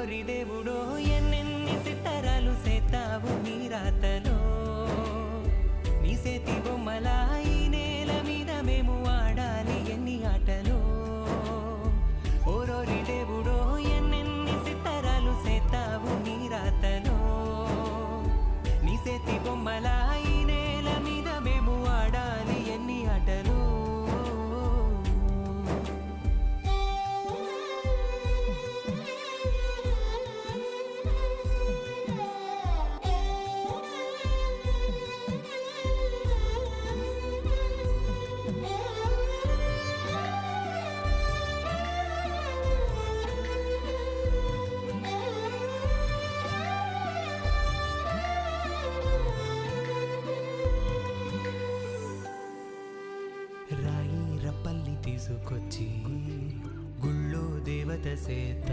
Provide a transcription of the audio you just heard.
ఓరోరి దేవుడో ఎన్నెన్ని సిత్తరాలు సేతావు నీ రాతలో నీ సేతి బొమ్మలా ఈ నేల మీద మేము ఆడాలి ఎన్ని ఆటలో ఓరోరి దేవుడో ఎన్నెన్ని సిత్తరాలు సేతావు నీ రాతలో నీ సేతి బొమ్మలా ఈ నేల మీద మేము ఆడాలి ఎన్ని ఆటలో రాయి రప్పల్ని తీసుకొచ్చి గుళ్ళో దేవత సేత